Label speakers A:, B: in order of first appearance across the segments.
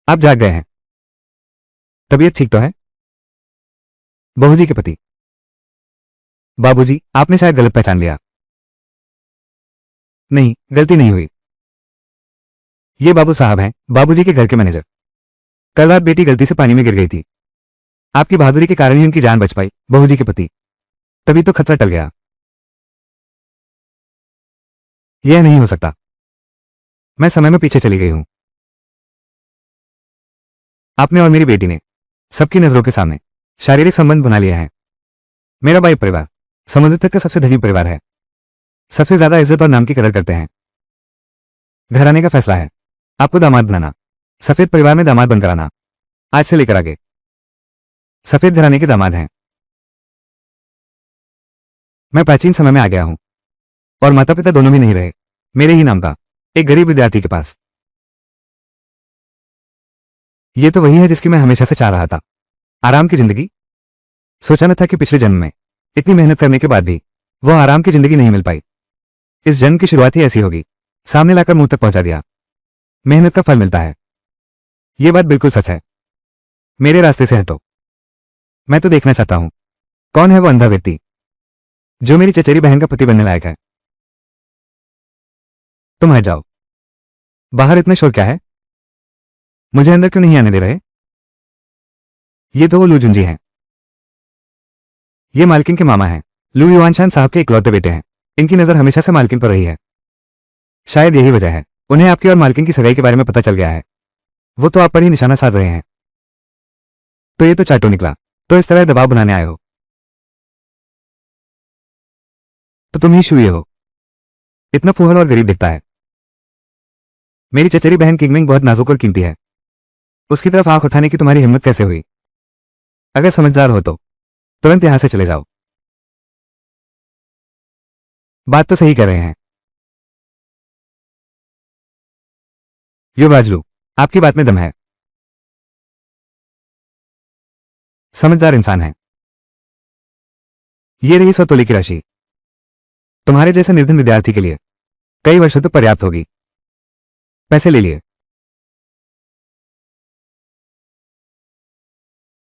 A: आप जाग गए हैं? तबीयत ठीक तो है? बहू जी के पति। बाबूजी, आपने शायद गलत पहचान लिया। नहीं, गलती नहीं हुई। ये बाबू साहब हैं, बाबूजी के घर के मैनेजर। कल रात बेटी गलती से पानी में गिर गई थी। आपकी बहादुरी के कारण ही उनकी जान बच पाई, बहू जी के पति। तभी तो खतरा टल गया। यह नहीं हो सकता। मैं समय में पीछे चली गई हूं। आपने और मेरी बेटी ने सबकी नजरों के सामने शारीरिक संबंध बना लिया है। मेरा भाई परिवार समुद्र तक का सबसे धनी परिवार है। सबसे ज्यादा इज्जत और नाम की कदर करते हैं। घराने का फैसला है आपको दामाद बनाना, सफेद परिवार में दामाद बनकर आना। आज से लेकर आगे सफेद घराने के दामाद हैं। मैं प्राचीन समय में आ गया हूं और माता पिता दोनों भी नहीं रहे, मेरे ही नाम का एक गरीब विद्यार्थी के पास। ये तो वही है जिसकी मैं हमेशा से चाह रहा था, आराम की जिंदगी। सोचा न था कि पिछले जन्म में इतनी मेहनत करने के बाद भी वह आराम की जिंदगी नहीं मिल पाई। इस जन्म की शुरुआत ही ऐसी होगी, सामने लाकर मुंह तक पहुंचा दिया। मेहनत का फल मिलता है, यह बात बिल्कुल सच है। मेरे रास्ते से हटो। मैं तो देखना चाहता हूं कौन है वो अंधा व्यक्ति जो मेरी चचेरी बहन का पति बनने लायक है। तुम हट जाओ। बाहर इतना शोर क्या है? मुझे अंदर क्यों नहीं आने दे रहे? ये तो वो लू जुंजी हैं। ये मालकिन के मामा हैं, लू युआनशान साहब के इकलौते बेटे हैं। इनकी नजर हमेशा से मालकिन पर रही है। शायद यही वजह है उन्हें आपकी और मालकिन की सगाई के बारे में पता चल गया है। वो तो आप पर ही निशाना साध रहे हैं। तो ये तो चाटो निकला। तो इस तरह दबाव बनाने आए हो? तो तुम ही शुए हो। इतना फूहड़ और गरीब दिखता है। मेरी चचेरी बहन किंगमिंग बहुत नाजुक और कीमती है। उसकी तरफ आंख उठाने की तुम्हारी हिम्मत कैसे हुई? अगर समझदार हो तो तुरंत यहां से चले जाओ। बात तो सही कर रहे हैं युवराज लू, आपकी बात में दम है। समझदार इंसान है। ये रही 100 तोले की राशि। तुम्हारे जैसे निर्धन विद्यार्थी के लिए कई वर्षों तक पर्याप्त होगी। पैसे ले लिए?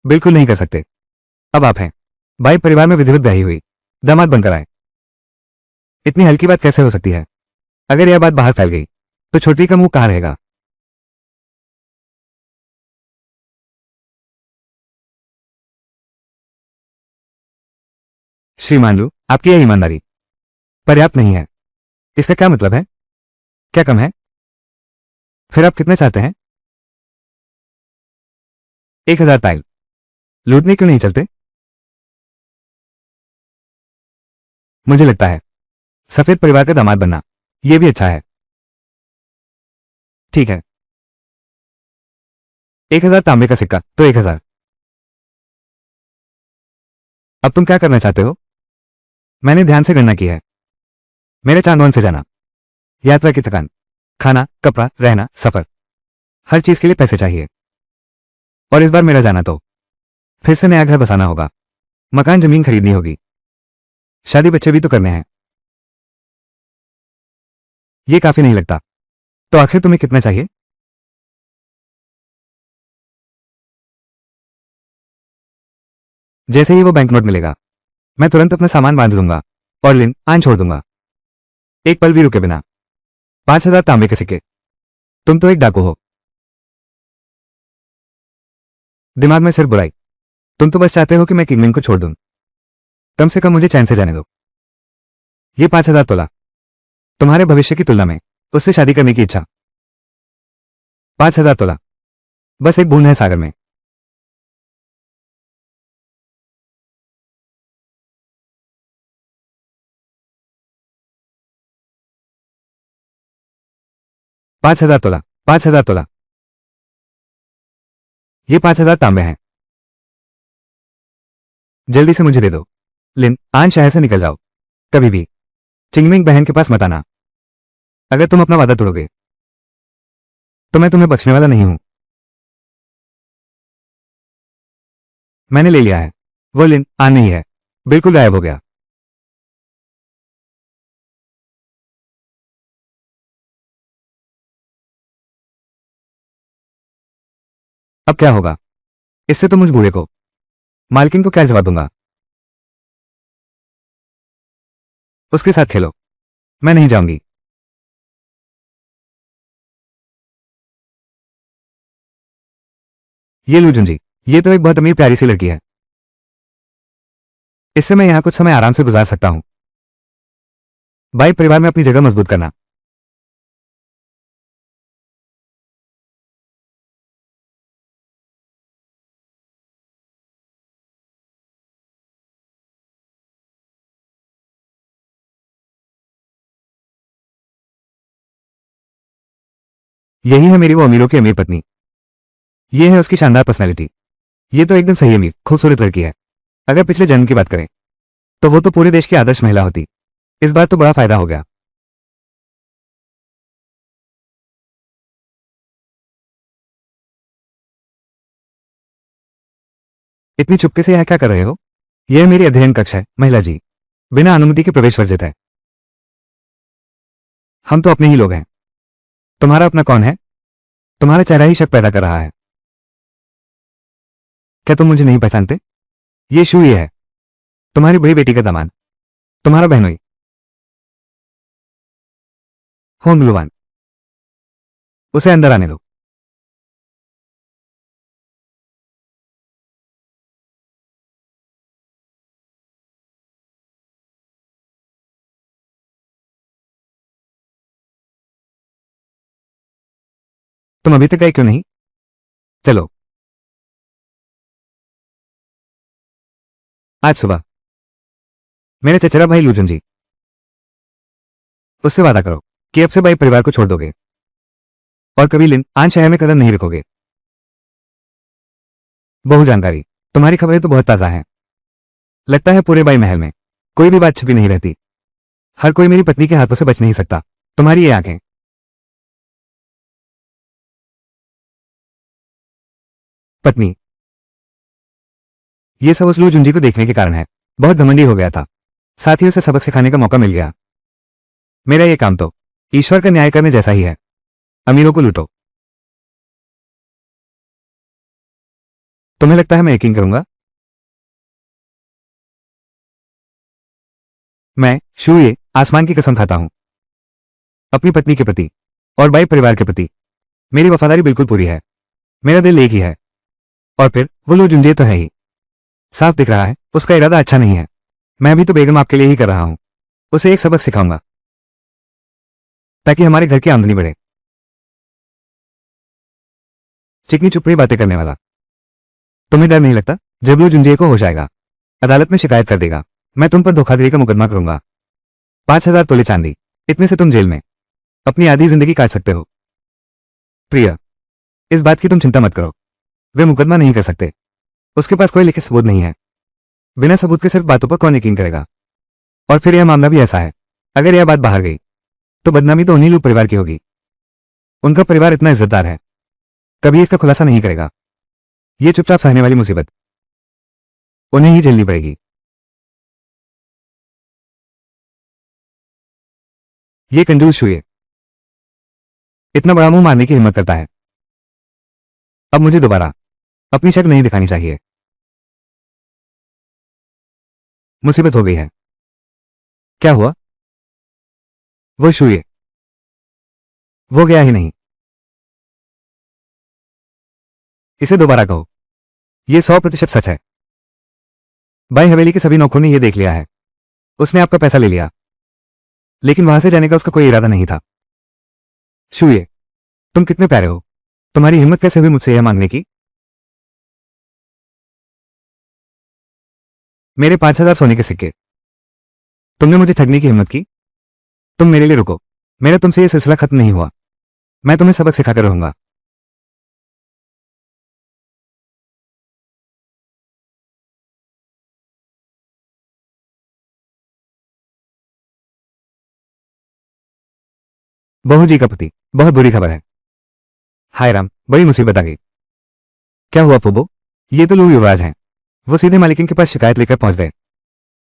A: बिल्कुल नहीं कर सकते। अब आप हैं भाई परिवार में विधिवत ब्याही हुई दामाद बनकर आए। इतनी हल्की बात कैसे हो सकती है? अगर यह बात बाहर फैल गई तो छोटी का मुंह कहां रहेगा? श्रीमान लू, आपकी यह ईमानदारी पर्याप्त नहीं है। इसका क्या मतलब है? क्या कम है? फिर आप कितना चाहते हैं? 1000 ताइल। लूटने क्यों नहीं चलते? मुझे लगता है सफेद परिवार का दामाद बनना यह भी अच्छा है। ठीक है, 1000 तांबे का सिक्का तो 1000। अब तुम क्या करना चाहते हो? मैंने ध्यान से गणना की है। मेरे चांदवन से जाना, यात्रा की थकान, खाना, कपड़ा, रहना, सफर, हर चीज के लिए पैसे चाहिए। और इस बार मेरा जाना तो फिर से नया घर बसाना होगा, मकान जमीन खरीदनी होगी, शादी बच्चे भी तो करने हैं। ये काफी नहीं लगता। तो आखिर तुम्हें कितना चाहिए? जैसे ही वो बैंक नोट मिलेगा मैं तुरंत अपना सामान बांध लूंगा और लिन आन छोड़ दूंगा, एक पल भी रुके बिना। 5000 तांबे के सिक्के। तुम तो एक डाकू हो। दिमाग में सिर्फ बुराई। तुम तो बस चाहते हो कि मैं किंगमिंग को छोड़ दूं। कम से कम मुझे चैन से जाने दो। ये 5000 तोला तुम्हारे भविष्य की तुलना में उससे शादी करने की इच्छा। 5000 तोला बस एक बूंद है सागर में। पांच हजार तोला, 5000 तोला। ये 5000 तांबे हैं। जल्दी से मुझे दे दो। लिन आन शहर से निकल जाओ। कभी भी चिंगमिंग बहन के पास मत आना। अगर तुम अपना वादा तोड़ोगे तो मैं तुम्हें बख्शने वाला नहीं हूं। मैंने ले लिया है। वो लिन आन नहीं है, बिल्कुल गायब हो गया। अब क्या होगा? इससे तो मुझ बूढ़े को, मालकिन को क्या जवाब दूंगा? उसके साथ खेलो, मैं नहीं जाऊंगी। ये लू जुंजी, ये तो एक बहुत अमीर प्यारी सी लड़की है। इससे मैं यहां कुछ समय आराम से गुजार सकता हूं। भाई परिवार में अपनी जगह मजबूत करना। यही है मेरी वो अमीरों की अमीर पत्नी। ये है उसकी शानदार पर्सनैलिटी। ये तो एकदम सही अमीर खूबसूरत लड़की है। अगर पिछले जन्म की बात करें तो वो तो पूरे देश की आदर्श महिला होती। इस बार तो बड़ा फायदा हो गया। इतनी चुपके से यह क्या कर रहे हो? यह मेरी अध्ययन कक्ष है महिला जी। बिना अनुमति के प्रवेश वर्जित है। हम तो अपने ही लोग हैं। तुम्हारा अपना कौन है? तुम्हारा चेहरा ही शक पैदा कर रहा है। क्या तुम मुझे नहीं पहचानते? ये शू ये है, तुम्हारी बड़ी बेटी का दामाद, तुम्हारा बहनोई होंगलुवान। उसे अंदर आने दो। तुम अभी तक गए क्यों नहीं? चलो। आज सुबह मेरे चचेरा भाई लूजन जी, उससे वादा करो कि अब से भाई परिवार को छोड़ दोगे और कभी लिन आन शहर में कदम नहीं रखोगे। बहु जानकारी, तुम्हारी खबरें तो बहुत ताजा हैं। लगता है पूरे बाई महल में कोई भी बात छिपी नहीं रहती। हर कोई मेरी पत्नी के हाथों से बच नहीं सकता। तुम्हारी ये आंखें। पत्नी, ये सब उस लू जुंजी को देखने के कारण है। बहुत घमंडी हो गया था, साथ ही उसे सबक सिखाने का मौका मिल गया। मेरा ये काम तो ईश्वर का न्याय करने जैसा ही है। अमीरों को लूटो। तुम्हें लगता है मैं यकीन करूंगा? मैं शूये आसमान की कसम खाता हूं, अपनी पत्नी के प्रति और बाई परिवार के प्रति मेरी वफादारी बिल्कुल पूरी है। मेरा दिल एक ही है। और फिर वो लो जुंजे तो है ही। साफ दिख रहा है उसका इरादा अच्छा नहीं है। मैं भी तो बेगम आपके लिए ही कर रहा हूं। उसे एक सबक सिखाऊंगा ताकि हमारे घर की आमदनी बढ़े। चिकनी चुपड़ी बातें करने वाला, तुम्हें डर नहीं लगता? जब लो जुंजे को हो जाएगा, अदालत में शिकायत कर देगा। मैं तुम पर धोखाधड़ी का मुकदमा करूंगा। 5,000 तोले चांदी, इतने से तुम जेल में अपनी आधी जिंदगी काट सकते हो। प्रिया, इस बात की तुम चिंता मत करो। वे मुकदमा नहीं कर सकते। उसके पास कोई लिखित सबूत नहीं है। बिना सबूत के सिर्फ बातों पर कौन यकीन करेगा? और फिर यह मामला भी ऐसा है, अगर यह बात बाहर गई तो बदनामी तो उन्हीं लू परिवार की होगी। उनका परिवार इतना इज्जतदार है, कभी इसका खुलासा नहीं करेगा। ये चुपचाप सहने वाली मुसीबत उन्हें ही झेलनी पड़ेगी। ये कंजूस शुए इतना बड़ा मुंह मारने की हिम्मत करता है। अब मुझे दोबारा अपनी शक नहीं दिखानी चाहिए। मुसीबत हो गई है। क्या हुआ? वो शुए, वो गया ही नहीं। इसे दोबारा कहो। ये 100% सच है। बाई हवेली के सभी नौकरों ने यह देख लिया है। उसने आपका पैसा ले लिया, लेकिन वहां से जाने का उसका कोई इरादा नहीं था। शुए, तुम कितने प्यारे हो। तुम्हारी हिम्मत कैसे हुई मुझसे यह मांगने की? मेरे 5,000 सोने के सिक्के। तुमने मुझे ठगने की हिम्मत की? तुम मेरे लिए रुको। मेरा तुमसे यह सिलसिला खत्म नहीं हुआ। मैं तुम्हें सबक सिखाकर रहूंगा। बहू जी का पति, बहुत बुरी खबर है। हाय राम, बड़ी मुसीबत आ गई। क्या हुआ फूबो? ये तो लोग युवराज हैं। वो सीधे मालिकिन के पास शिकायत लेकर पहुंच गए।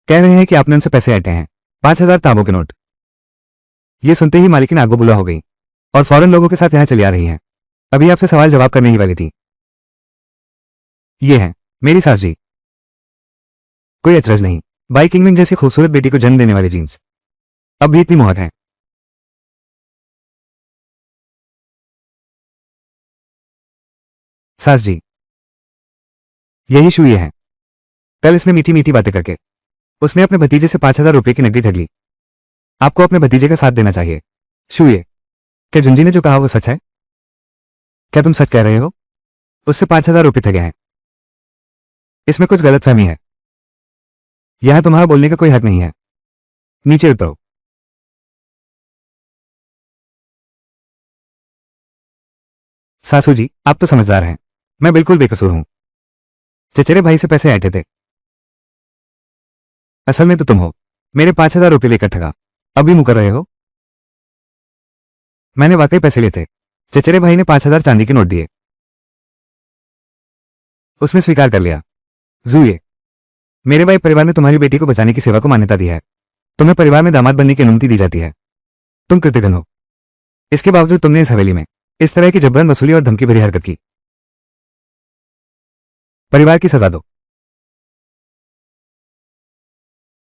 A: कह रहे हैं कि आपने उनसे पैसे ऐंठे हैं, 5,000 तांबों के नोट। ये सुनते ही मालिकिन आगो बुला हो गई और फौरन लोगों के साथ यहां चली आ रही हैं। अभी आपसे सवाल जवाब करने ही वाली थी। ये हैं मेरी सास जी। कोई अचरज नहीं, बाई किंगमिंग जैसी खूबसूरत बेटी को जन्म देने वाली जीन्स अब भी इतनी मोहक हैं। सास जी, यही शू ये हैं। कल इसने मीठी मीठी बातें करके उसने अपने भतीजे से 5,000 रुपये की नकदी ठग ली। आपको अपने भतीजे का साथ देना चाहिए। शू ये, क्या झुंझी ने जो कहा वो सच है? क्या तुम सच कह रहे हो? उससे 5,000 रुपये ठगे हैं। इसमें कुछ गलतफहमी है। यहां तुम्हारा बोलने का कोई हक नहीं है। नीचे उतरो। सासू जी, आप तो समझदार हैं। मैं बिल्कुल बेकसूर हूं। चचेरे भाई से पैसे ऐंठे थे। असल में तो तुम हो। मेरे 5,000 रुपये लेकर ठगा। अभी मुकर रहे हो? मैंने वाकई पैसे लिए थे। चचेरे भाई ने 5,000 चांदी के नोट दिए। उसने स्वीकार कर लिया। जूए, मेरे भाई परिवार ने तुम्हारी बेटी को बचाने की सेवा को मान्यता दी है। तुम्हें परिवार में दामाद बनने की अनुमति दी जाती है। तुम कृतघ्न हो। इसके बावजूद तुमने इस हवेली में इस तरह की जबरन वसूली और धमकी भरी हरकत की। परिवार की सजा दो।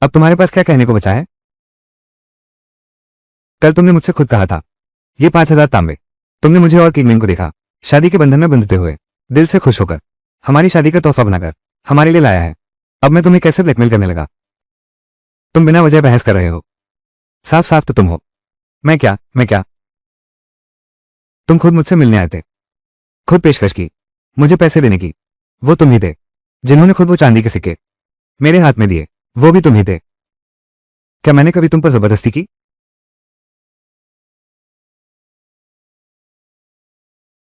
A: अब तुम्हारे पास क्या कहने को बचा है? कल तुमने मुझसे खुद कहा था, ये 5,000 तांबे तुमने मुझे और किंगमिन को देखा शादी के बंधन में बंधते हुए, दिल से खुश होकर, हमारी शादी का तोहफा बनाकर हमारे लिए लाया है। अब मैं तुम्हें कैसे ब्लैकमेल करने लगा? तुम बिना वजह बहस कर रहे हो। साफ साफ तो तुम हो। मैं क्या? तुम खुद मुझसे मिलने आए थे, खुद पेशकश की मुझे पैसे देने की। वो तुम ही थे जिन्होंने खुद वो चांदी के सिक्के मेरे हाथ में दिए। वो भी तुम ही थे। क्या मैंने कभी तुम पर जबरदस्ती की?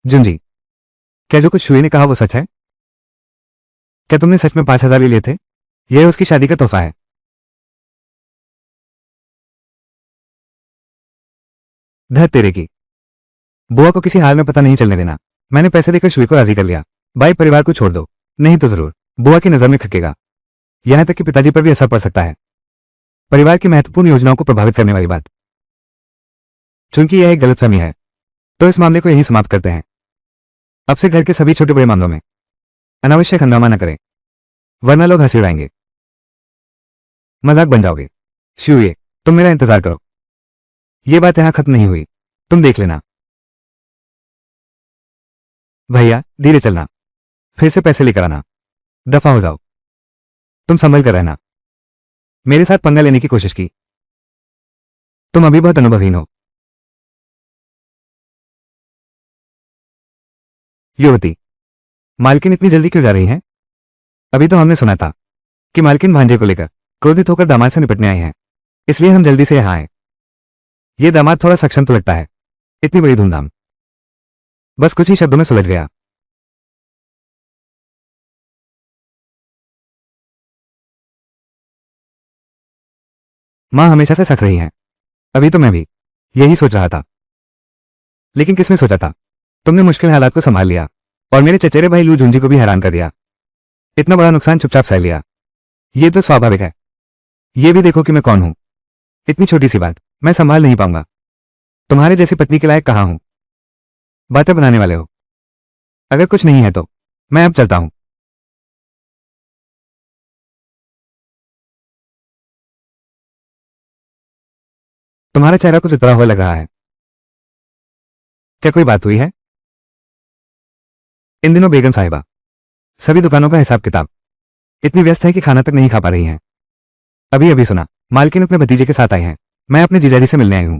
A: जुंजी, क्या जो कुछ शुई ने कहा वो सच है? क्या तुमने सच में 5,000 लिए थे? यह उसकी शादी का तोहफा है। धर तेरे की। बुआ को किसी हाल में पता नहीं चलने देना। मैंने पैसे देकर शुई को राजी कर लिया। भाई परिवार को छोड़ दो, नहीं तो जरूर बुआ की नजर में खटकेगा। यहां तक कि पिताजी पर भी असर पड़ सकता है। परिवार की महत्वपूर्ण योजनाओं को प्रभावित करने वाली बात। चूंकि यह एक गलतफहमी है, तो इस मामले को यहीं समाप्त करते हैं। अब से घर के सभी छोटे बड़े मामलों में अनावश्यक हंगामा न करें, वरना लोग हंसी उड़ाएंगे, मजाक बन जाओगे। शुए, तुम मेरा इंतजार करो। ये बात यहां खत्म नहीं हुई। तुम देख लेना। भैया धीरे चलना, फिर से पैसे लेकर आना। दफा हो जाओ। तुम संभल कर रहना। मेरे साथ पंगा लेने की कोशिश की। तुम अभी बहुत अनुभवहीन हो। युवती, मालकिन इतनी जल्दी क्यों जा रही हैं? अभी तो हमने सुना था कि मालकिन भांजे को लेकर क्रोधित होकर दामाद से निपटने आए हैं, इसलिए हम जल्दी से यहां आए। ये दामाद थोड़ा सक्षम तो लगता है। इतनी बड़ी धूमधाम बस कुछ ही शब्दों में सुलझ गया। मां हमेशा से सख रही हैं। अभी तो मैं भी यही सोच रहा था, लेकिन किसने सोचा था तुमने मुश्किल हालात को संभाल लिया और मेरे चचेरे भाई लू झुंझी को भी हैरान कर दिया। इतना बड़ा नुकसान चुपचाप सह लिया। ये तो स्वाभाविक है। ये भी देखो कि मैं कौन हूं। इतनी छोटी सी बात मैं संभाल नहीं पाऊंगा। तुम्हारे जैसी पत्नी के लायक कहां हूं। बातें बनाने वाले हो। अगर कुछ नहीं है तो मैं अब चलता हूं। तुम्हारा चेहरा कुछ उतरा हुआ लग रहा है। क्या कोई बात हुई है? इन दिनों बेगम साहिबा सभी दुकानों का हिसाब किताब इतनी व्यस्त है कि खाना तक नहीं खा पा रही हैं। अभी अभी सुना मालकिन अपने भतीजे के साथ आई हैं। मैं अपने जीजाजी से मिलने आई हूं,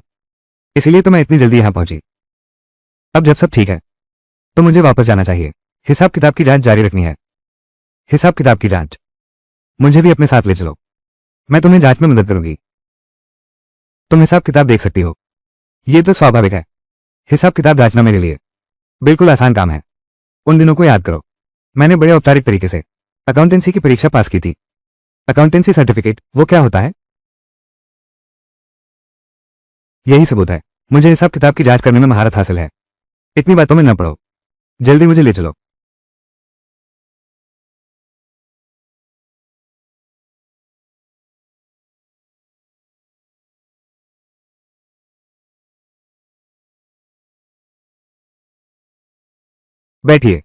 A: इसीलिए तो मैं इतनी जल्दी यहां पहुंची। अब जब सब ठीक है तो मुझे वापस जाना चाहिए। हिसाब किताब की जांच जारी रखनी है। हिसाब किताब की जांच। मुझे भी अपने साथ ले चलो। मैं तुम्हें जांच में मदद करूंगी। तुम हिसाब किताब देख सकती हो। ये तो स्वाभाविक है। हिसाब किताब जांचना मेरे लिए बिल्कुल आसान काम है। उन दिनों को याद करो, मैंने बड़े औपचारिक तरीके से अकाउंटेंसी की परीक्षा पास की थी। अकाउंटेंसी सर्टिफिकेट वो क्या होता है? यही सबूत है मुझे हिसाब किताब की जांच करने में महारत हासिल है। इतनी बातों में न पड़ो, जल्दी मुझे ले चलो। बैठिए।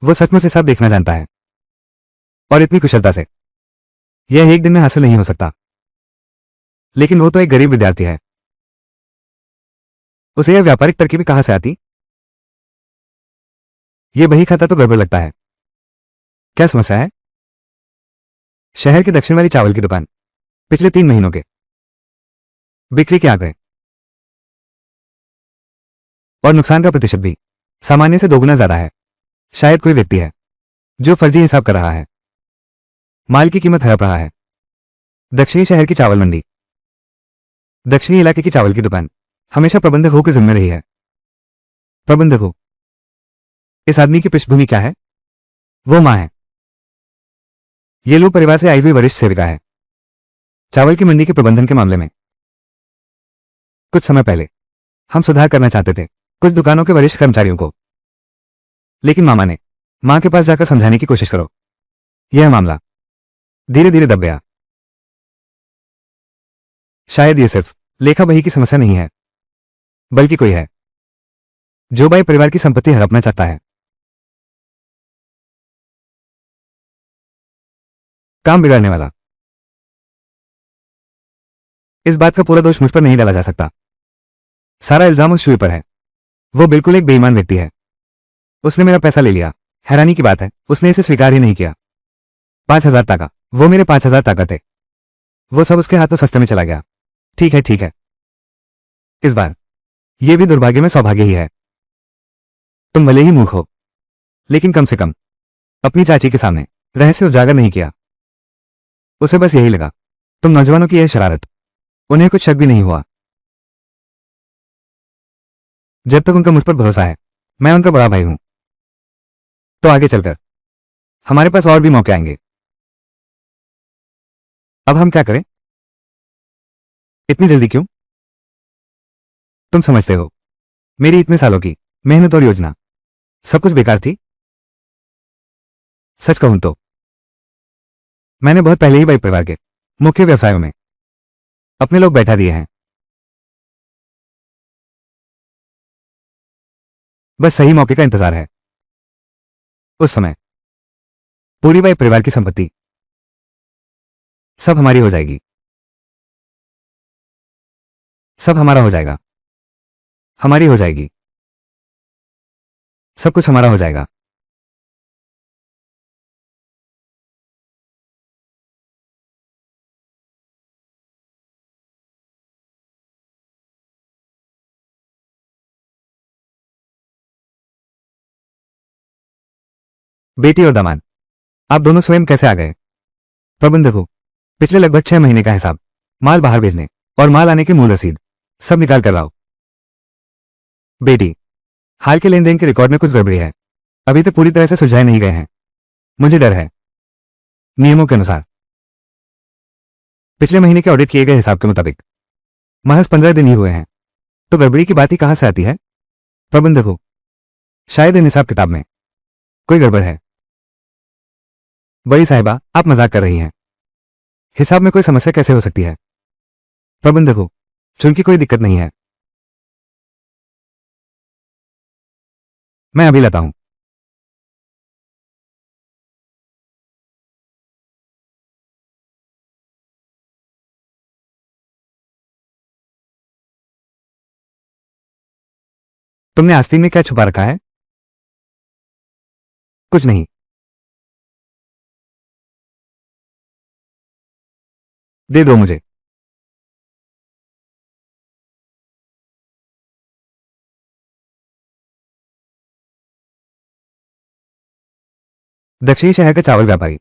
A: वो सचमुच हिसाब देखना जानता है, और इतनी कुशलता से। यह एक दिन में हासिल नहीं हो सकता। लेकिन वो तो एक गरीब विद्यार्थी है, उसे यह व्यापारिक तरकीबें कहां से आती? ये बही खाता तो गड़बड़ लगता है। क्या समस्या है? शहर के दक्षिण वाली चावल की दुकान, पिछले 3 महीनों के बिक्री के आंकड़े और नुकसान का प्रतिशत भी सामान्य से 2 गुना ज्यादा है। शायद कोई व्यक्ति है जो फर्जी हिसाब कर रहा है, माल की कीमत हड़प रहा है। दक्षिणी शहर की चावल मंडी, दक्षिणी इलाके की चावल की दुकान हमेशा प्रबंधक हो के जिम्मे रही है। प्रबंधक हो, इस आदमी की पृष्ठभूमि क्या है? वो मां है। ये लोग परिवार से आई हुई वरिष्ठ सेविका है। चावल की मंडी के प्रबंधन के मामले में कुछ समय पहले हम सुधार करना चाहते थे कुछ दुकानों के वरिष्ठ कर्मचारियों को, लेकिन मामा ने मां के पास जाकर समझाने की कोशिश करो। यह मामला धीरे धीरे दब गया। शायद ये सिर्फ लेखा बही की समस्या नहीं है, बल्कि कोई है जो बाई परिवार की संपत्ति हड़पना चाहता है। काम बिगाड़ने वाला। इस बात का पूरा दोष मुझ पर नहीं डाला जा सकता। सारा इल्जाम उस शुई पर है। वो बिल्कुल एक बेईमान व्यक्ति है। उसने मेरा पैसा ले लिया। हैरानी की बात है, उसने इसे स्वीकार ही नहीं किया। 5,000 टाका, वो मेरे 5,000 टाका थे। वो सब उसके हाथों सस्ते में चला गया। ठीक है, ठीक है। इस बार यह भी दुर्भाग्य में सौभाग्य ही है। तुम भले ही मूर्ख हो, लेकिन कम से कम अपनी चाची के सामने रहस्य उजागर नहीं किया। उसे बस यही लगा तुम नौजवानों की यह शरारत, उन्हें कुछ शक भी नहीं हुआ। जब तक उनका मुझ पर भरोसा है, मैं उनका बड़ा भाई हूं, तो आगे चलकर हमारे पास और भी मौके आएंगे। अब हम क्या करें? इतनी जल्दी क्यों? तुम समझते हो, मेरी इतने सालों की मेहनत और योजना सब कुछ बेकार थी। सच कहूं तो मैंने बहुत पहले ही बाई परिवार के मुख्य व्यवसायों में अपने लोग बैठा दिए हैं। बस सही मौके का इंतजार है। उस समय पूरी बाई परिवार की संपत्ति सब हमारी हो जाएगी। सब हमारा हो जाएगा। हमारी हो जाएगी। सब कुछ हमारा हो जाएगा। बेटी और दामाद, आप दोनों स्वयं कैसे आ गए? प्रबंधक हो, पिछले लगभग 6 महीने का हिसाब, माल बाहर भेजने और माल आने की मूल रसीद सब निकाल कर लाओ। बेटी, हाल के लेन देन के रिकॉर्ड में कुछ गड़बड़ी है, अभी तक पूरी तरह से सुलझाए नहीं गए हैं। मुझे डर है। नियमों के अनुसार पिछले महीने के ऑडिट किए गए हिसाब के मुताबिक महज 15 दिन ही हुए हैं, तो गड़बड़ी की बात ही कहां से आती है? प्रबंधक हो, शायद इन हिसाब किताब में कोई गड़बड़ है। बड़ी साहिबा, आप मजाक कर रही हैं। हिसाब में कोई समस्या कैसे हो सकती है? प्रबंधक हो, चूंकि कोई दिक्कत नहीं है, मैं अभी लाता हूं। तुमने आस्तीन में क्या छुपा रखा है? कुछ नहीं। दे दो मुझे। दक्षिणी शहर का चावल व्यापारी,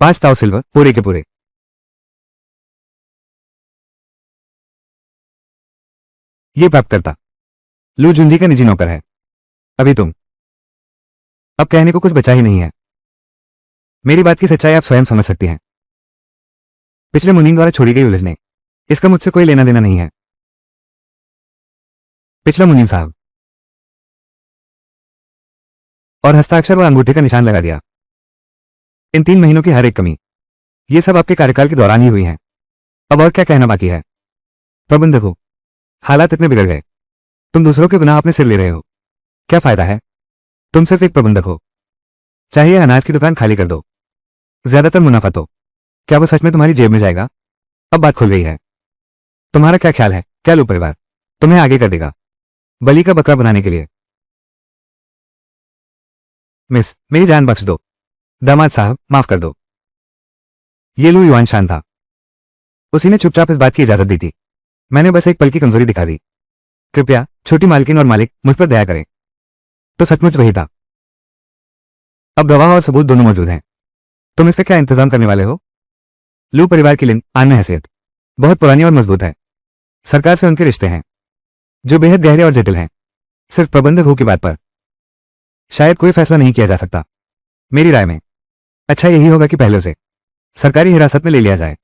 A: 5 ताव सिल्वर पूरे के पूरे। ये प्राप्तकर्ता लू जुंजी का निजी नौकर है। अभी तुम, अब कहने को कुछ बचा ही नहीं है। मेरी बात की सच्चाई आप स्वयं समझ सकती हैं। पिछले मुनीम द्वारा छोड़ी गई उलझने, इसका मुझसे कोई लेना देना नहीं है। पिछला मुनीम साहब, और हस्ताक्षर और अंगूठे का निशान लगा दिया। इन 3 महीनों की हर एक कमी, ये सब आपके कार्यकाल के दौरान ही हुई है। अब और क्या कहना बाकी है? प्रबंधक हो, हालात इतने बिगड़ गए, तुम दूसरों के गुनाह अपने सिर ले रहे हो। क्या फायदा है? तुम सिर्फ एक प्रबंधक हो। चाहिए अनाज की दुकान खाली कर दो, ज्यादातर मुनाफा तो। क्या वो सच में तुम्हारी जेब में जाएगा? अब बात खुल गई है। तुम्हारा क्या ख्याल है, क्या लो परिवार तुम्हें आगे कर देगा बलि का बकरा बनाने के लिए? मिस, मेरी जान बख्श दो। दामाद साहब, माफ कर दो। ये लू युआन शान था। उसी ने चुपचाप इस बात की इजाजत दी थी। मैंने बस एक पल की कमजोरी दिखा दी। कृपया छोटी मालकिन और मालिक मुझ पर दया करें। तो सचमुच वही था। अब गवाह और सबूत दोनों मौजूद हैं। तुम इसका क्या इंतजाम करने वाले हो? लू परिवार की लिन आन में हैसियत बहुत पुरानी और मजबूत है। सरकार से उनके रिश्ते हैं जो बेहद गहरे और जटिल हैं। सिर्फ प्रबंधक हो की बात पर शायद कोई फैसला नहीं किया जा सकता। मेरी राय में अच्छा यही होगा कि पहले उसे सरकारी हिरासत में ले लिया जाए।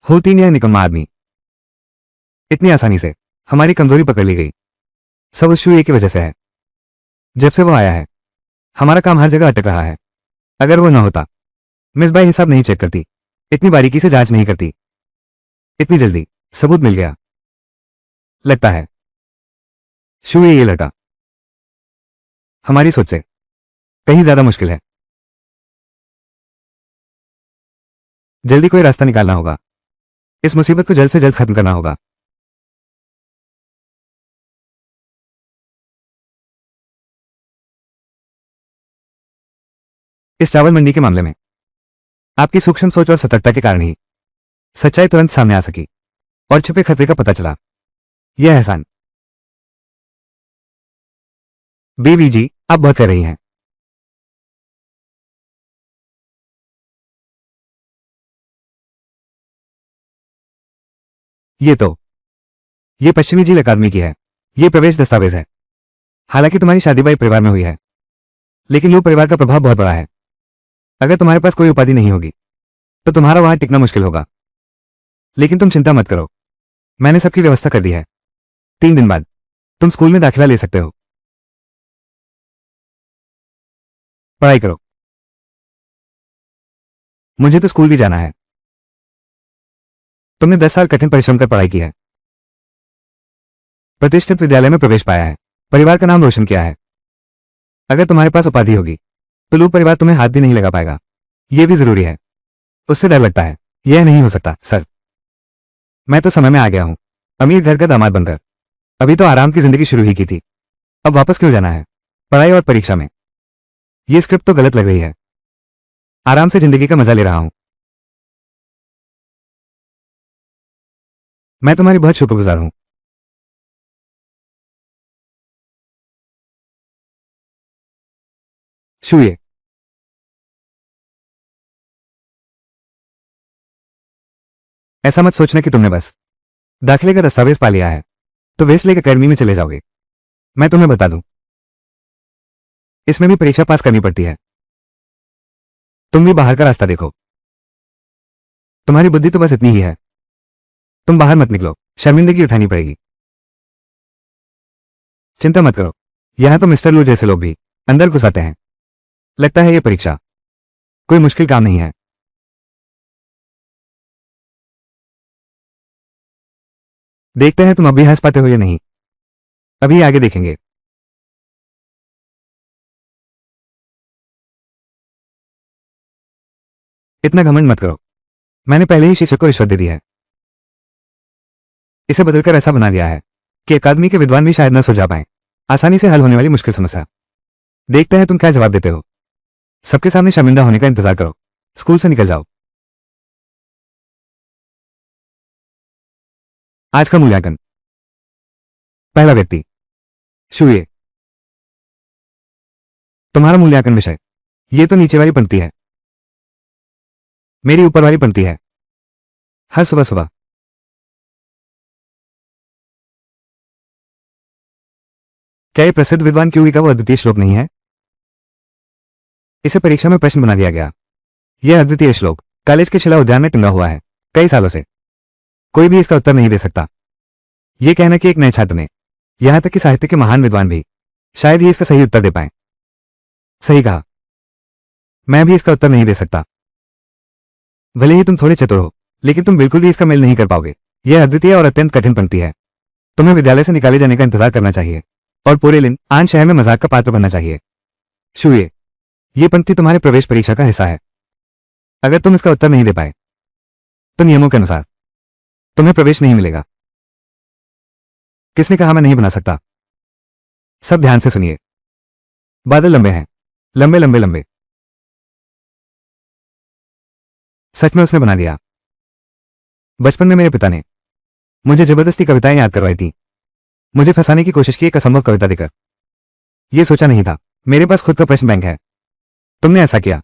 A: होती नहीं है निकम्मा आदमी। इतनी आसानी से हमारी कमजोरी पकड़ ली गई। सब उस शुए की वजह से है। जब से वो आया है हमारा काम हर जगह अटक रहा है। अगर वो न होता, मिसबाई हिसाब नहीं चेक करती, इतनी बारीकी से जांच नहीं करती, इतनी जल्दी सबूत मिल गया। लगता है शुए ये लड़का हमारी सोच से कहीं ज्यादा मुश्किल है। जल्दी कोई रास्ता निकालना होगा। इस मुसीबत को जल्द से जल्द खत्म करना होगा। इस चावल मंडी के मामले में आपकी सूक्ष्म सोच और सतर्कता के कारण ही सच्चाई तुरंत सामने आ सकी और छुपे खतरे का पता चला। यह एहसान बीवी जी आप बहुत कर रही हैं। ये तो ये पश्चिमी झील अकादमी की है। ये प्रवेश दस्तावेज है। हालांकि तुम्हारी शादी बाई परिवार में हुई है, लेकिन लू परिवार का प्रभाव बहुत बड़ा है। अगर तुम्हारे पास कोई उपाधि नहीं होगी तो तुम्हारा वहां टिकना मुश्किल होगा। लेकिन तुम चिंता मत करो, मैंने सबकी व्यवस्था कर दी है। 3 दिन बाद तुम स्कूल में दाखिला ले सकते हो। पढ़ाई करो। मुझे तो स्कूल भी जाना है। तुमने 10 साल कठिन परिश्रम कर पढ़ाई की है, प्रतिष्ठित विद्यालय में प्रवेश पाया है, परिवार का नाम रोशन किया है। अगर तुम्हारे पास उपाधि होगी तो लू परिवार तुम्हें हाथ भी नहीं लगा पाएगा। यह भी जरूरी है। उससे डर लगता है। यह नहीं हो सकता सर। मैं तो समय में आ गया हूं, अमीर घर का दामाद बनकर। अभी तो आराम की जिंदगी शुरू ही की थी। अब वापस क्यों जाना है पढ़ाई और परीक्षा में? यह स्क्रिप्ट तो गलत लग रही है। आराम से जिंदगी का मजा ले रहा हूं। मैं तुम्हारी बहुत शुक्रगुजार हूं। शुए, ऐसा मत सोचना कि तुमने बस दाखिले का दस्तावेज पा लिया है तो वेस्टलेक अकेडमी में चले जाओगे। मैं तुम्हें बता दूं, इसमें भी परीक्षा पास करनी पड़ती है। तुम भी बाहर का रास्ता देखो। तुम्हारी बुद्धि तो बस इतनी ही है। तुम बाहर मत निकलो, शर्मिंदगी उठानी पड़ेगी। चिंता मत करो, यहां तो मिस्टर लू जैसे लोग भी अंदर घुस आते हैं। लगता है ये परीक्षा कोई मुश्किल काम नहीं है। देखते हैं तुम अभी हंस पाते हो या नहीं। अभी आगे देखेंगे। इतना घमंड मत करो। मैंने पहले ही शिक्षक को रिश्वत दे दी है। इसे बदलकर ऐसा बना दिया है कि अकादमी के विद्वान भी शायद न सुलझा पाए आसानी से हल होने वाली मुश्किल समस्या। देखते हैं तुम क्या जवाब देते हो। सबके सामने शर्मिंदा होने का इंतजार करो। स्कूल से निकल जाओ। आज का मूल्यांकन। पहला व्यक्ति शुए। तुम्हारा मूल्यांकन विषय ये तो नीचे वाली पंक्ति है, मेरी ऊपर वाली पंक्ति है। हर सुबह सुबह क्या ये प्रसिद्ध विद्वान क्यूवी का वो अद्वितीय श्लोक नहीं है? इसे परीक्षा में प्रश्न बना दिया गया। यह अद्वितीय श्लोक कॉलेज के शिला उद्यान में टंगा हुआ है कई सालों से। कोई भी इसका उत्तर नहीं दे सकता। यह कहना कि एक नए छात्र ने, यहां तक कि साहित्य के महान विद्वान भी शायद ही इसका सही उत्तर दे पाए। सही कहा, मैं भी इसका उत्तर नहीं दे सकता। भले ही तुम थोड़े चतुर हो, लेकिन तुम बिल्कुल भी इसका मेल नहीं कर पाओगे। यह अद्वितीय और अत्यंत कठिन पंक्ति है। तुम्हें विद्यालय से निकाले जाने का इंतजार करना चाहिए और पूरे दिन आन शहर में मजाक का पात्र बनना चाहिए। शुए, ये पंक्ति तुम्हारे प्रवेश परीक्षा का हिस्सा है। अगर तुम इसका उत्तर नहीं दे पाए तो नियमों के अनुसार तुम्हें प्रवेश नहीं मिलेगा। किसने कहा मैं नहीं बना सकता? सब ध्यान से सुनिए। बादल लंबे हैं, लंबे लंबे लंबे। सच में उसने बना दिया। बचपन में मेरे पिता ने मुझे जबरदस्ती कविताएं याद करवाई थी, मुझे फंसाने की कोशिश की एक असंभव कविता देकर। यह सोचा नहीं था मेरे पास खुद का प्रश्न बैंक है। तुमने ऐसा किया,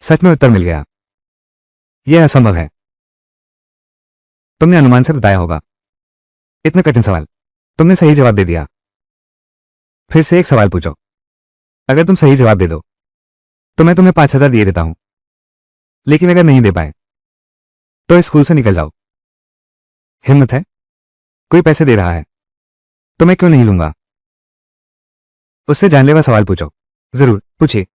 A: सच में उत्तर मिल गया। यह असंभव है। तुमने अनुमान से बताया होगा। इतना कठिन सवाल, तुमने सही जवाब दे दिया। फिर से एक सवाल पूछो। अगर तुम सही जवाब दे दो तो मैं तुम्हें 5,000 दिए देता हूं, लेकिन अगर नहीं दे पाए तो इस स्कूल से निकल जाओ। हिम्मत है? कोई पैसे दे रहा है तो मैं क्यों नहीं लूंगा? उससे जानलेवा सवाल पूछो। जरूर पूछिए।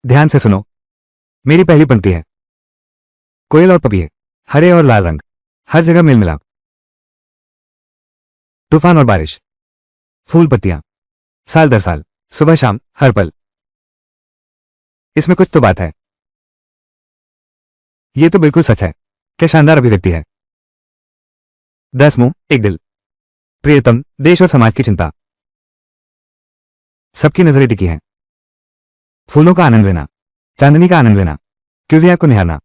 A: ध्यान से सुनो। मेरी पहली पंक्ति है, कोयल और पपीहे, हरे और लाल रंग, हर जगह मेल मिलाप। तूफान और बारिश, फूल पत्तियां, साल दर साल, सुबह शाम, हर पल। इसमें कुछ तो बात है। यह तो बिल्कुल सच है। क्या शानदार अभिव्यक्ति है। 10 मुंह, एक दिल, प्रियतम, देश और समाज की चिंता। सबकी नजरें टिकी हैं। फूलों का आनंद लेना, चांदनी का आनंद लेना, क्यूजिया को निहारना।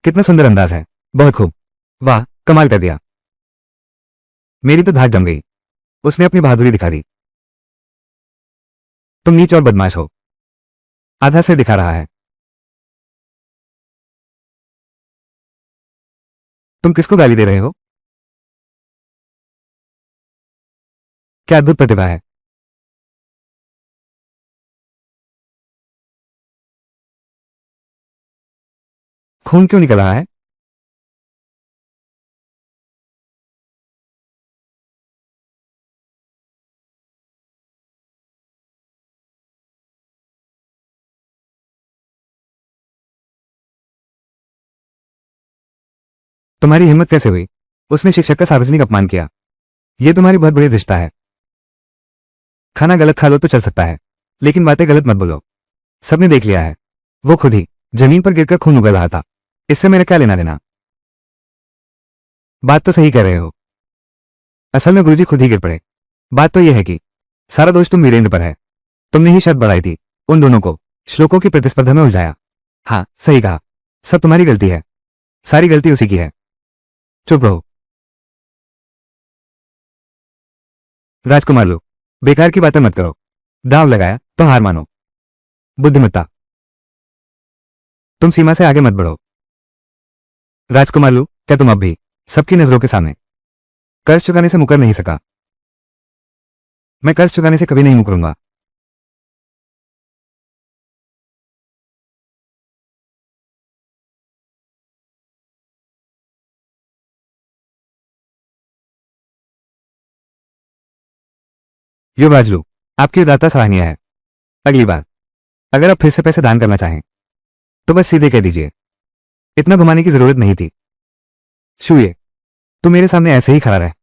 A: कितना सुंदर अंदाज है। बहुत खूब। वाह, कमाल कर दिया। मेरी तो धाक जम गई। उसने अपनी बहादुरी दिखा दी। तुम नीच और बदमाश हो। आधा सिर दिखा रहा है। तुम किसको गाली दे रहे हो? क्या अद्भुत प्रतिभा है। खून क्यों निकल रहा है? तुम्हारी हिम्मत कैसे हुई? उसने शिक्षक का सार्वजनिक अपमान किया। यह तुम्हारी बहुत बड़ी रिश्ता है। खाना गलत खा लो तो चल सकता है, लेकिन बातें गलत मत बोलो। सबने देख लिया है। वो खुद ही जमीन पर गिरकर खून उगल रहा था। इससे मेरा क्या लेना देना? बात तो सही कह रहे हो। असल में गुरुजी खुद ही गिर पड़े। बात तो यह है कि सारा दोष तुम वीरेंद्र पर है। तुमने ही शर्त बढ़ाई थी, उन दोनों को श्लोकों की प्रतिस्पर्धा में उलझाया। हाँ, सही कहा। सब तुम्हारी गलती है। सारी गलती उसी की है। चुप रहो। राजकुमार लो, बेकार की बातें मत करो। दांव लगाया तो हार मानो। बुद्धिमत्ता। तुम सीमा से आगे मत बढ़ो। राजकुमार लू, क्या तुम अब भी सबकी नजरों के सामने कर्ज चुकाने से मुकर नहीं सका? मैं कर्ज चुकाने से कभी नहीं मुकरूंगा। युवराज लू, आपकी उदारता सराहनीय है। अगली बार अगर आप फिर से पैसे दान करना चाहें तो बस सीधे कह दीजिए। इतना घुमाने की जरूरत नहीं थी। शूये, तू मेरे सामने ऐसे ही खड़ा रह।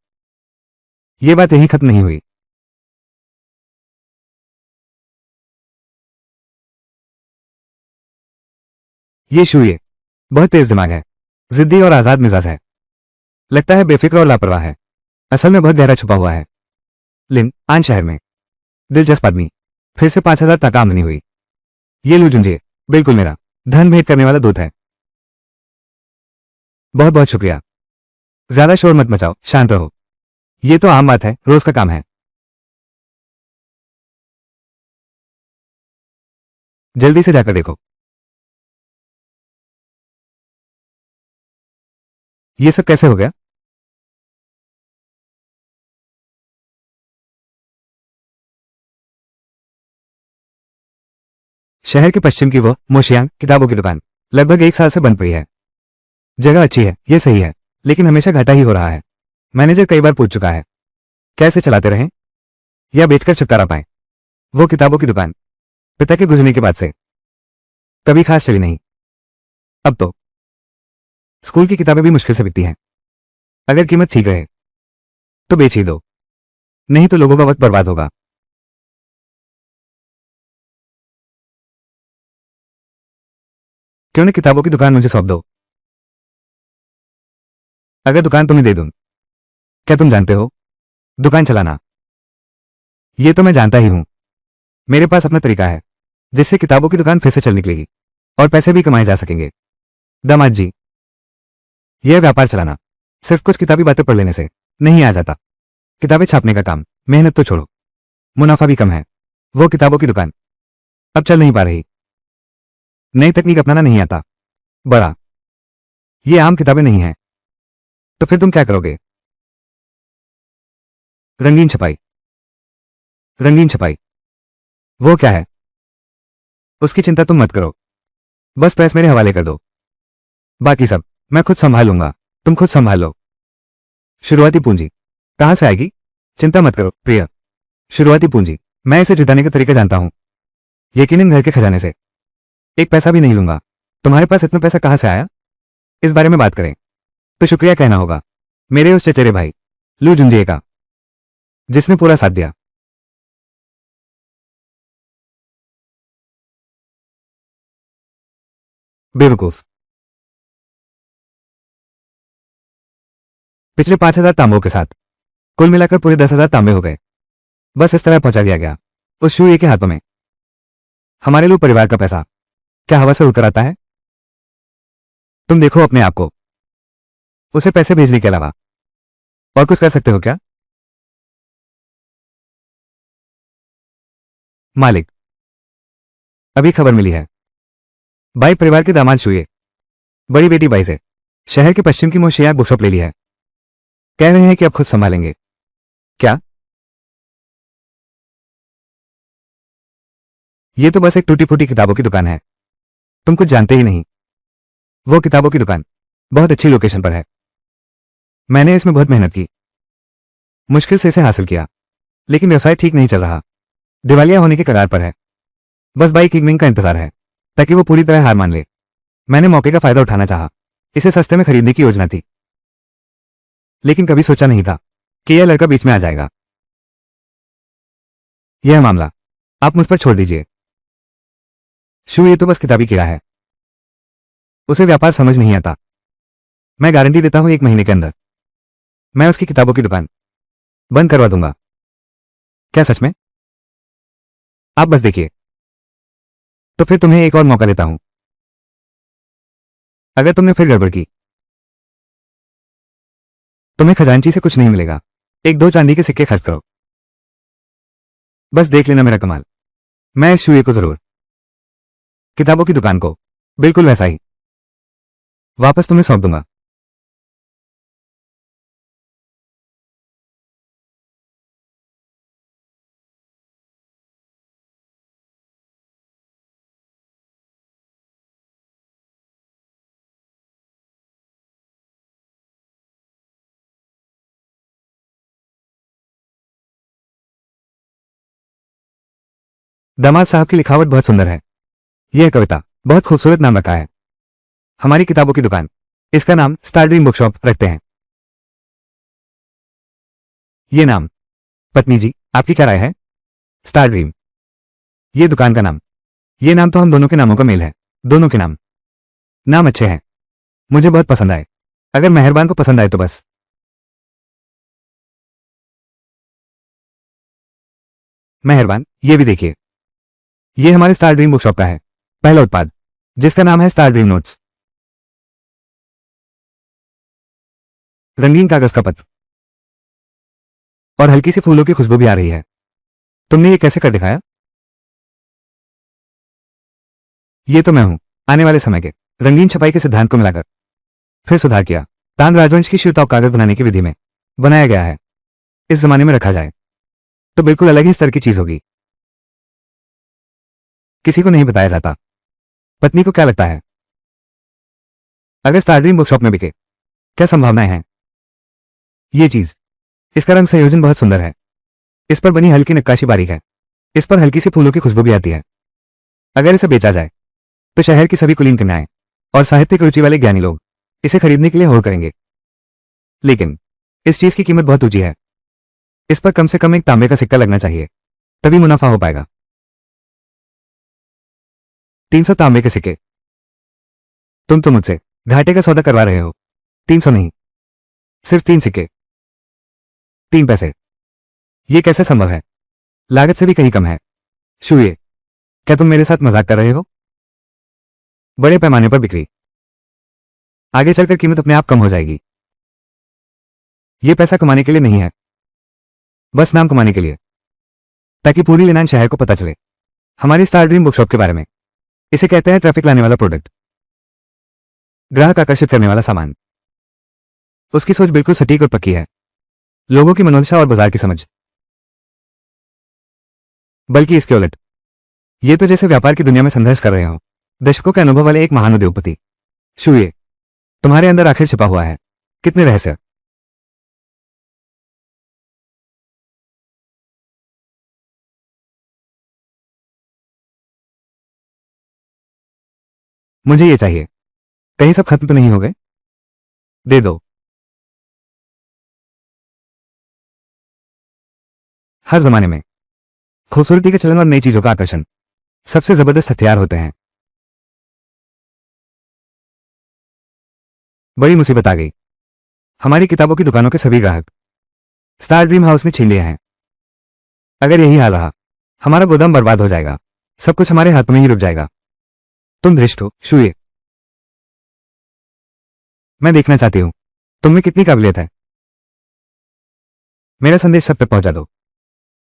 A: यह बात यहीं खत्म नहीं हुई। ये शूये बहुत तेज दिमाग है, जिद्दी और आजाद मिजाज है। लगता है बेफिक्र और लापरवाह है। असल में बहुत गहरा छुपा हुआ है। लिन, आन शहर में दिलचस्प आदमी। फिर से 5,000 तक आमदनी हुई। ये लू जुंझे, बिल्कुल मेरा धन भेंट करने वाला दूत है। बहुत बहुत शुक्रिया। ज्यादा शोर मत मचाओ, शांत रहो। ये तो आम बात है, रोज का काम है। जल्दी से जाकर देखो। ये सब कैसे हो गया? शहर के पश्चिम की वो मोशियांग किताबों की दुकान लगभग 1 साल से बंद पड़ी है। जगह अच्छी है, ये सही है, लेकिन हमेशा घाटा ही हो रहा है। मैनेजर कई बार पूछ चुका है। कैसे चलाते रहें या बेचकर छुटकारा पाएं? वो किताबों की दुकान पिता के गुजरने के बाद से कभी खास चली नहीं। अब तो स्कूल की किताबें भी मुश्किल से बिकती हैं। अगर कीमत ठीक रहे तो बेच ही दो, नहीं तो लोगों का वक्त बर्बाद होगा। क्यों न किताबों की दुकान मुझे सौंप दो। अगर दुकान तुम्हें दे दूं, क्या तुम जानते हो दुकान चलाना? ये तो मैं जानता ही हूं। मेरे पास अपना तरीका है जिससे किताबों की दुकान फिर से चल निकलेगी और पैसे भी कमाए जा सकेंगे। दामाद जी, यह व्यापार चलाना सिर्फ कुछ किताबी बातें पढ़ लेने से नहीं आ जाता। किताबें छापने का काम, मेहनत तो छोड़ो, मुनाफा भी कम है। वो किताबों की दुकान अब चल नहीं पा रही। नई तकनीक अपनाना नहीं आता। बड़ा, ये आम किताबें नहीं हैं। तो फिर तुम क्या करोगे? रंगीन छपाई। रंगीन छपाई वो क्या है? उसकी चिंता तुम मत करो, बस प्रेस मेरे हवाले कर दो। बाकी सब मैं खुद संभाल लूंगा, तुम खुद संभाल लो। शुरुआती पूंजी कहां से आएगी? चिंता मत करो प्रिय। शुरुआती पूंजी मैं इसे जुटाने का तरीका जानता हूं। यकीनन घर के खजाने से एक पैसा भी नहीं लूंगा। तुम्हारे पास इतना पैसा कहां से आया? इस बारे में बात करें तो शुक्रिया कहना होगा मेरे उस चचेरे भाई लू जुंजिए का, जिसने पूरा साथ दिया। बेवकूफ। पिछले 5,000 तांबों के साथ कुल मिलाकर पूरे 10,000 तांबे हो गए। बस इस तरह पहुंचा दिया गया उस शूए के हाथों में। हमारे लोग परिवार का पैसा क्या हवा से उड़कर आता है? तुम देखो अपने आप को, उसे पैसे भेजने के अलावा और कुछ कर सकते हो क्या? मालिक, अभी खबर मिली है। बाई परिवार के दामाद शुए बड़ी बेटी बाई से शहर के पश्चिम की मोशियार बुकशॉप ले ली है। कह रहे हैं कि अब खुद संभालेंगे। क्या? ये तो बस एक टूटी फूटी किताबों की दुकान है। तुम कुछ जानते ही नहीं। वो किताबों की दुकान बहुत अच्छी लोकेशन पर है। मैंने इसमें बहुत मेहनत की, मुश्किल से इसे हासिल किया, लेकिन व्यवसाय ठीक नहीं चल रहा। दिवालिया होने के कगार पर है। बस बाई किंगमिंग का इंतजार है ताकि वो पूरी तरह हार मान ले। मैंने मौके का फायदा उठाना चाहा। इसे सस्ते में खरीदने की योजना थी, लेकिन कभी सोचा नहीं था कि यह लड़का बीच में आ जाएगा। यह मामला आप मुझ पर छोड़ दीजिए। शू ये तो बस किताबी कीड़ा है, उसे व्यापार समझ नहीं आता। मैं गारंटी देता हूं 1 महीने के अंदर मैं उसकी किताबों की दुकान बंद करवा दूंगा। क्या सच में? आप बस देखिए। तो फिर तुम्हें एक और मौका देता हूं। अगर तुमने फिर गड़बड़ की, तुम्हें खजांची से कुछ नहीं मिलेगा। 1-2 चांदी के सिक्के खर्च करो, बस देख लेना मेरा कमाल। मैं इस शूए को जरूर, किताबों की दुकान को बिल्कुल वैसा ही वापस तुम्हें सौंप दूंगा। दामाद साहब की लिखावट बहुत सुंदर है। यह कविता बहुत खूबसूरत नाम रखा है। हमारी किताबों की दुकान इसका नाम स्टार ड्रीम बुकशॉप रखते हैं। ये नाम, पत्नी जी आपकी क्या राय है? स्टार ड्रीम, ये दुकान का नाम। ये नाम तो हम दोनों के नामों का मेल है। दोनों के नाम अच्छे हैं, मुझे बहुत पसंद आए। अगर मेहरबान को पसंद आए तो बस। मेहरबान, ये भी देखिए। ये हमारे स्टार ड्रीम बुकशॉप का है पहला उत्पाद, जिसका नाम है स्टार ड्रीम नोट्स। रंगीन कागज का पत्र और हल्की सी फूलों की खुशबू भी आ रही है। तुमने ये कैसे कर दिखाया? ये तो मैं हूं आने वाले समय के रंगीन छपाई के सिद्धांत को मिलाकर फिर सुधार किया। तान राजवंश की शिवता कागज बनाने की विधि में बनाया गया है। इस जमाने में रखा जाए तो बिल्कुल अलग ही स्तर की चीज होगी। किसी को नहीं बताया जाता। पत्नी को क्या लगता है अगर स्टार ड्रीम बुकशॉप में बिके? क्या संभावनाएं हैं? ये चीज, इसका रंग संयोजन बहुत सुंदर है। इस पर बनी हल्की नक्काशी बारीक है। इस पर हल्की सी फूलों की खुशबू भी आती है। अगर इसे बेचा जाए तो शहर की सभी कुलीन कन्याएं और साहित्यिक रुचि वाले ज्ञानी लोग इसे खरीदने के लिए होड़ करेंगे। लेकिन इस चीज की कीमत बहुत ऊंची है। इस पर कम से कम एक तांबे का सिक्का लगना चाहिए, तभी मुनाफा हो पाएगा। 300 तांबे के सिक्के। तुम तो मुझसे घाटे का सौदा करवा रहे हो। 300 नहीं, सिर्फ 3 सिक्के, 3 पैसे। ये कैसे संभव है? लागत से भी कहीं कम है। शूये, क्या तुम मेरे साथ मजाक कर रहे हो? बड़े पैमाने पर बिक्री, आगे चलकर कीमत अपने आप कम हो जाएगी। ये पैसा कमाने के लिए नहीं है, बस नाम कमाने के लिए, ताकि पूरी लिनान शहर को पता चले हमारी स्टार ड्रीम बुकशॉप के बारे में। इसे कहते हैं ट्रैफिक लाने वाला प्रोडक्ट, ग्राहक आकर्षित करने वाला सामान। उसकी सोच बिल्कुल सटीक और पक्की है, लोगों की मनोदशा और बाजार की समझ। बल्कि इसके उलट, ये तो जैसे व्यापार की दुनिया में संघर्ष कर रहे हो दशकों के अनुभव वाले एक महान उद्योगपति। शूये, तुम्हारे अंदर आखिर छिपा हुआ है कितने रहस्य। मुझे ये चाहिए। कहीं सब खत्म तो नहीं हो गए? दे दो। हर जमाने में खूबसूरती के चलन और नई चीजों का आकर्षण सबसे जबरदस्त हथियार होते हैं। बड़ी मुसीबत आ गई। हमारी किताबों की दुकानों के सभी ग्राहक स्टार ड्रीम हाउस में छीन लिए हैं। अगर यही हाल रहा, हमारा गोदाम बर्बाद हो जाएगा, सब कुछ हमारे हाथ में ही रुक जाएगा। तुम धृष्ट हो, शूये। मैं देखना चाहती हूं तुम में कितनी काबिलियत है। मेरा संदेश सब तक पहुंचा दो।